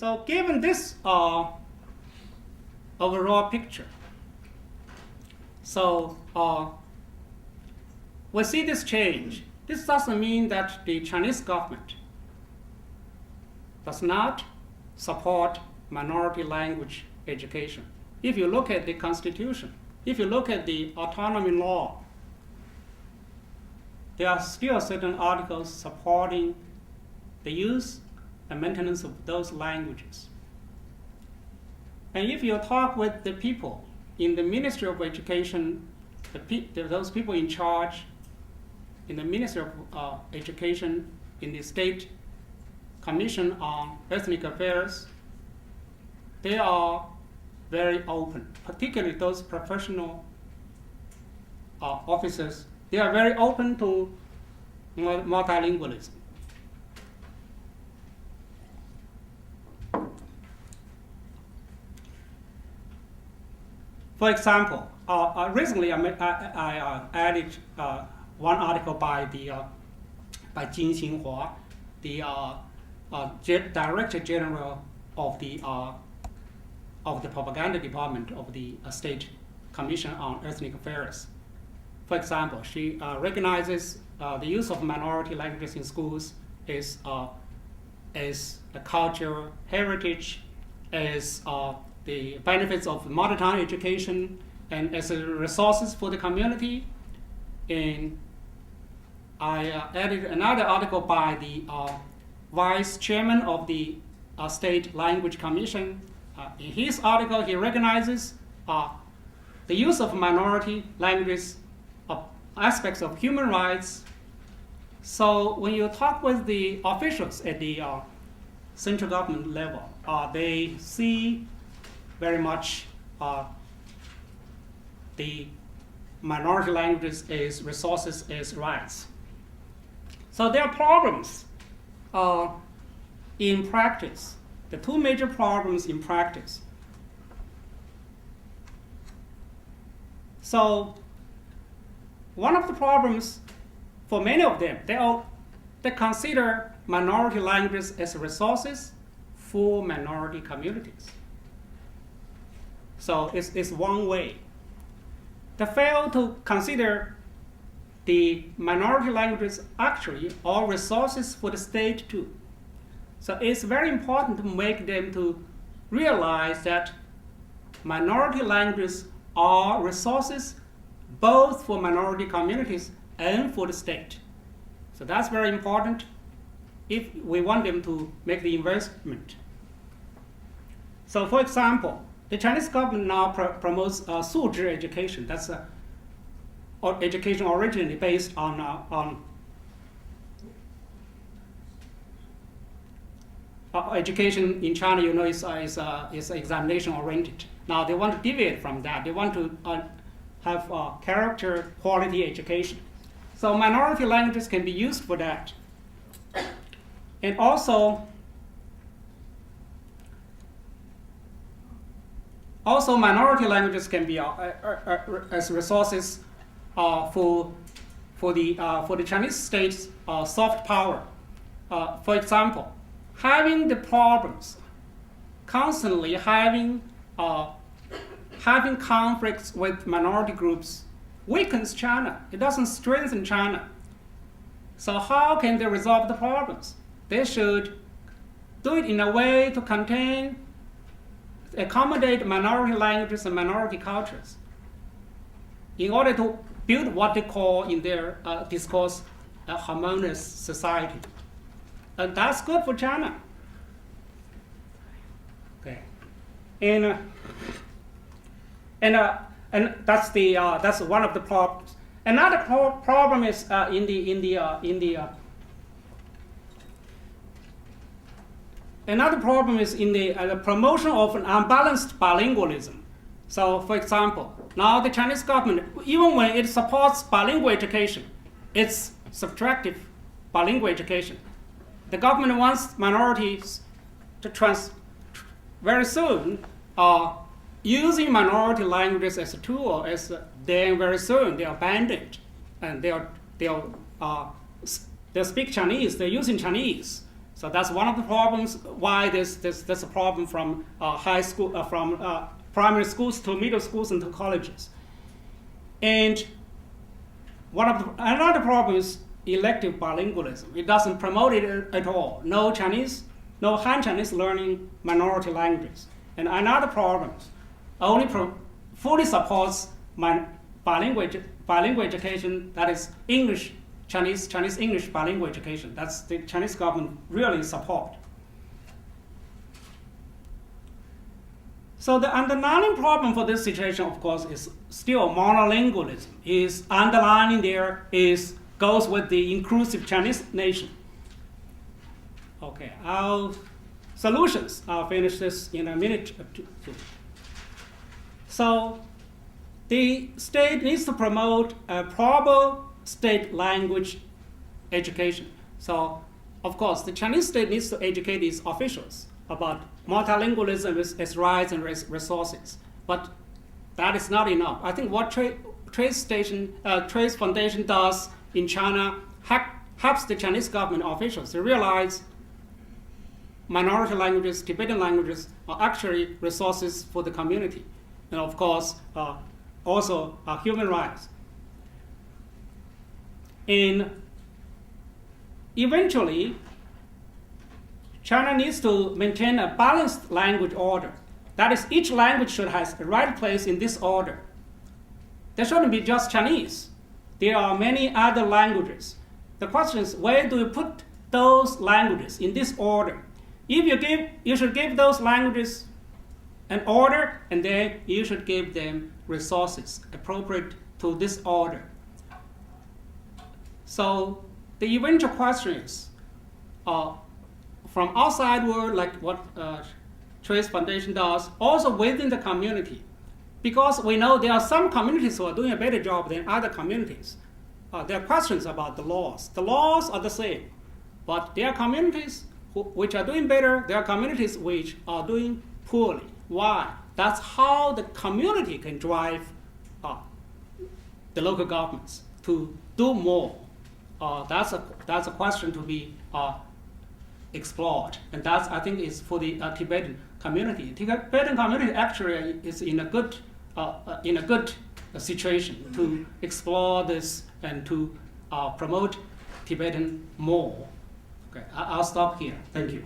So given this overall picture, so we see this change. This doesn't mean that the Chinese government does not support minority language education. If you look at the Constitution, if you look at the autonomy law, there are still certain articles supporting the use and maintenance of those languages. And if you talk with the people in the Ministry of Education, those people in charge in the Ministry of Education, in the State Commission on Ethnic Affairs, they are very open, particularly those professional officers. They are very open to multilingualism. For example, recently I added one article by Jin Xinhua, the Director General of the Propaganda Department of the State Commission on Ethnic Affairs. For example, she recognizes the use of minority languages in schools as a cultural heritage, as the benefits of mother tongue education, and as resources for the community. And I added another article by the Vice Chairman of the State Language Commission. In his article, he recognizes the use of minority languages, aspects of human rights. So when you talk with the officials at the central government level, they see very much the minority languages as resources, as rights. So there are problems in practice. The two major problems in practice. So one of the problems for many of them, they consider minority languages as resources for minority communities. So it's one way. They fail to consider the minority languages actually are resources for the state too. So it's very important to make them to realize that minority languages are resources both for minority communities and for the state. So that's very important if we want them to make the investment. So for example, the Chinese government now promotes 素质 education. That's education originally based on education in China, you know, is examination oriented. Now they want to deviate from that. They want to have character quality education. So minority languages can be used for that. And also minority languages can be as resources for the Chinese state's soft power. For example, having the problems, constantly having conflicts with minority groups weakens China. It doesn't strengthen China. So how can they resolve the problems? They should do it in a way to accommodate minority languages and minority cultures in order to build what they call in their discourse a harmonious society. And that's good for China. Okay, and that's one of the problems. Another problem is another problem is in the promotion of an unbalanced bilingualism. So, for example, now the Chinese government, even when it supports bilingual education, it's subtractive bilingual education. The government wants minorities to very soon using minority languages as a tool, then very soon they are abandoned and they speak Chinese, they're using Chinese. So that's one of the problems why there's a problem from high school, from primary schools to middle schools and to colleges. And another problem is elective bilingualism. It doesn't promote it at all. No Chinese, no Han Chinese learning minority languages. And another problem only fully supports bilingual education, that is English, Chinese English bilingual education. That's the Chinese government really support. So the underlying problem for this situation, of course, is still monolingualism. Is underlining there goes with the inclusive Chinese nation. Okay, solutions. I'll finish this in a minute or two. So the state needs to promote a proper state language education. So, of course, the Chinese state needs to educate its officials about multilingualism, its rights and resources. But that is not enough. I think what Trace Foundation does in China helps the Chinese government officials to realize minority languages, Tibetan languages, are actually resources for the community. And of course, also human rights. And eventually, China needs to maintain a balanced language order. That is, each language should have the right place in this order. There shouldn't be just Chinese. There are many other languages. The question is, where do you put those languages in this order? You should give those languages an order, and then you should give them resources appropriate to this order. So the eventual question is, from outside world, like what Trace Foundation does, also within the community, because we know there are some communities who are doing a better job than other communities. There are questions about the laws. The laws are the same, but there are communities which are doing better. There are communities which are doing poorly. Why? That's how the community can drive the local governments to do more. That's a question to be explored, and that's, I think, is for the Tibetan community. Tibetan community actually is in a good situation to explore this and to promote Tibetan more. Okay, I'll stop here. Thank you.